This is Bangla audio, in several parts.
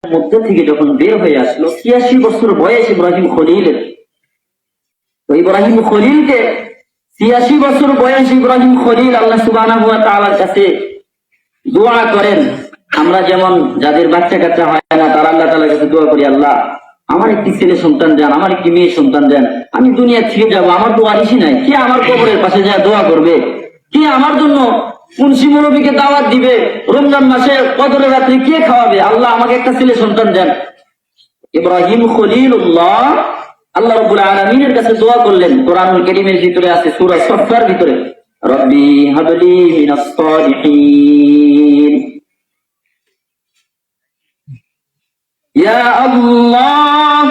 মধ্যে থেকে যখন বের হয়ে আসলো ৮৬ বছর বয়স ইব্রাহিম খলিলের, তো ইব্রাহিম খলিলকে ৮৬ বছর বয়স ইব্রাহিম খলিল আল্লাহ সুবহানাহু ওয়া তাআলার কাছে দোয়া করেন। আমরা যেমন যাদের বাচ্চা কাচ্চা হয় না তারা আল্লাহ তাআলার কাছে দোয়া করি, আল্লাহ আমার একটি ছেলে সন্তান দেন, আমার একটি মেয়ে সন্তান দেন, আমি দুনিয়া থেকে যাবো, আমার তো ওয়ারিসই নাই, কে আমার কবরের পাশে যা দোয়া করবে, কে আমার জন্য মুন্সি মুরব্বিকে দাওয়াত দিবে, রমজান মাসে কদরের রাত্রে কে খাওয়াবে, আল্লাহ আমাকে একটা ছেলে সন্তান দেন। ইব্রাহিম খলিলুল্লাহ আল্লাহ রাব্বুল আলামিনের কাছে দোয়া করলেন। কোরআনুল কারীমের ভিতরে আছে সূরা সফফার ভিতরে, রব্বি হাবলি মিনাস সালিহিন, ইয়া আল্লাহ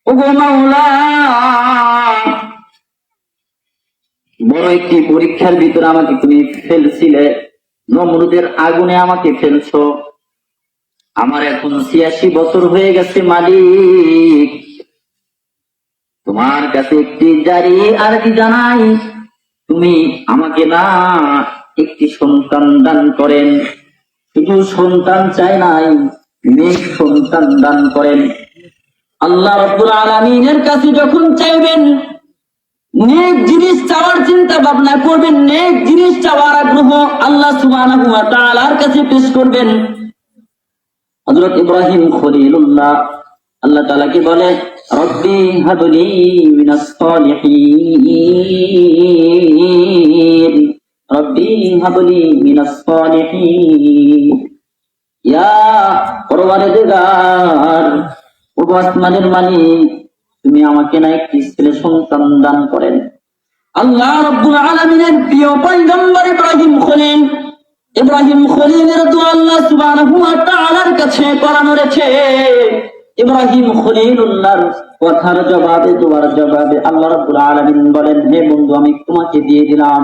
ওগো মাওলা, বড় একটি পরীক্ষার ভিতরে আমাকে তুমি ফেলছিলে, নমরুদের আগুনে আমাকে ফেলছো, আমার এখন ৮৬ বছর হয়ে গেছে মালিক, তোমার কাছে একটি জারি আর কি জানাই, তুমি আমাকে না একটি সন্তান দান করেন, শুধু সন্তান চাই নাই, নেক সন্তান দান করেন। আল্লাহ রাব্বুল আলামিনের কাছে যখন চাইবেন, নেক জিনিস চাওয়ার চিন্তা ভাবনা করবেন, নেক জিনিস চাওয়ার আগ্রহ আল্লাহ সুবহানাহু ওয়া তাআলার কাছে পেশ করবেন। হযরত ইব্রাহিম খলিলুল্লাহ আল্লাহ তাআলাকে বলে, রব্বি হাবলি মিনাস সালিহিন, রব্বি হাবলি মিনাস সালিহিন, ইয়া পরওয়ারদিগার, ও আসমানের মালিক, তুমি আমাকে না একটি ছেলে সন্তান দান করেন। আল্লাহ রাব্বুল আলামিনের প্রিয় পয়গম্বর ইব্রাহিম খলিল, ইব্রাহিম খলিলের দোয়া আল্লাহ সুবহানাহু ওয়া তাআলার কাছে করানো রয়েছে। ইব্রাহিম খলিলুল্লাহর কথার জবাবে, দোয়ার জবাবে আল্লাহ রাব্বুল আলামিন বলেন, হে বন্ধু আমি তোমাকে দিয়ে দিলাম,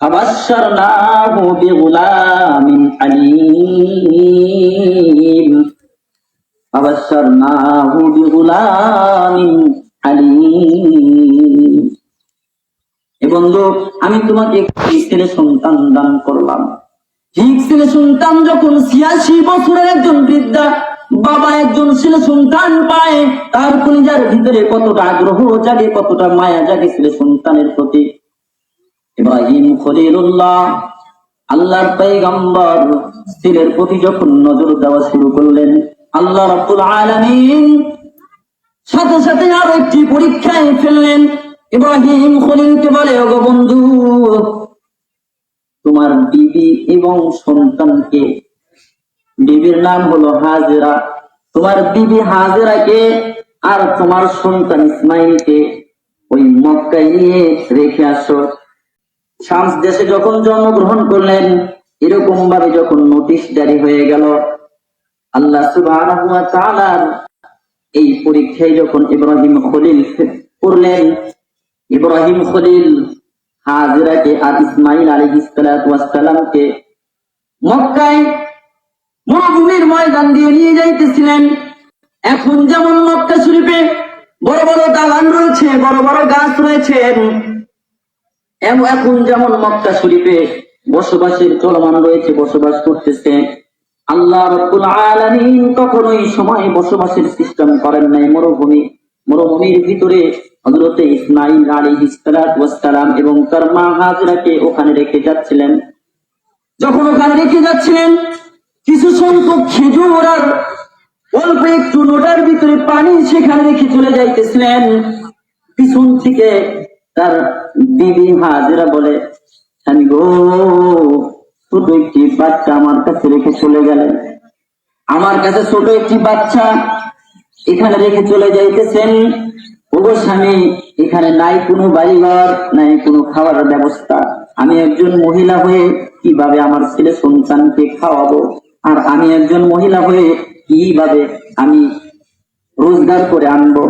ফাবাশশারনাহু বিগুলামিন হালিম, ফাবাশশারনাহু বিগুলামিন হালিম। এ বন্ধু আমি তোমাকে একটি ছেলে সন্তান দান করলাম। ঠিক ছেলে সন্তান যখন ৮৬ বছরের একজন বৃদ্ধা বাবা একজন ছেলে সন্তান পায়, তার কলিজার ভিতরে কতটা আগ্রহ জাগে, কতটা মায়া জাগে ছেলে সন্তানের প্রতি। ইব্রাহিম খলিলুল্লাহ আল্লাহর পয়গম্বর ছেলের প্রতি যখন নজর দেওয়া শুরু করলেন, আল্লাহ রাব্বুল আলামিন সাথে সাথে আরো একটি পরীক্ষায় ফেললেন। ইব্রাহিম খলিলকে বলে, ওগো বন্ধু, তোমার বিবি এবং সন্তানকে, বিবির নাম হলো হাজেরা, তোমার বিবি হাজেরাকে আর তোমার সন্তান ইসমাইলকে ওই মক্কায় নিয়ে রেখে আসো। শামস দেশে যখন জন্মগ্রহণ করলেন, এরকম ভাবে যখন নোটিশ জারি হয়ে গেল, আল্লাহ সুবহানাহু ওয়া তাআলার এই পরীক্ষায় যখন ইব্রাহিম খলিল করলেন, ইব্রাহিম খলিল হাজেরাকে আর ইসমাইল আলাইহিস সালাতু ওয়াস সালামকে মক্কায় মরুভূমির ময়দান দিয়ে নিয়ে যাইতেছিলেন। এখন যেমন মক্কা শরীফে বড় বড় দালান রয়েছে, বড় বড় গাছ রয়েছে, এখন যেমন মক্কা শরীফে বসবাসের চলমান রয়েছে, বসবাস করতেছে। আল্লাহ রাব্বুল আলামিন কখনোই সময় বসবাসের সিস্টেম করেন নাই মরুভূমির ভিতরে হযরত ইসমাঈল আলাইহিস সালাতু ওয়াস সালাম এবং তার মা হাজেরাকে ওখানে রেখে যাচ্ছিলেন। যখন ওখানে রেখে যাচ্ছিলেন, কিছু সংখ্যক খেজুর আর অল্প একটু লোটার ভিতরে পানি সেখানে রেখে চলে যাইতেছিলেন। পিছন থেকে তার বিবি হাজেরা বলে, স্বামী গো, ছোট একটি বাচ্চা আমার কাছে রেখে চলে গেলেন, আমার কাছে ছোট একটি বাচ্চা এখানে রেখে চলে যাইতেছেন। ওগো স্বামী, এখানে নাই কোনো বাড়িঘর, নাই কোনো খাওয়ার ব্যবস্থা, আমি একজন মহিলা হয়ে কিভাবে আমার ছেলে সন্তানকে খাওয়াবো, আর আমি একজন মহিলা হয়ে কিভাবে আমি রোজগার করে আনবো।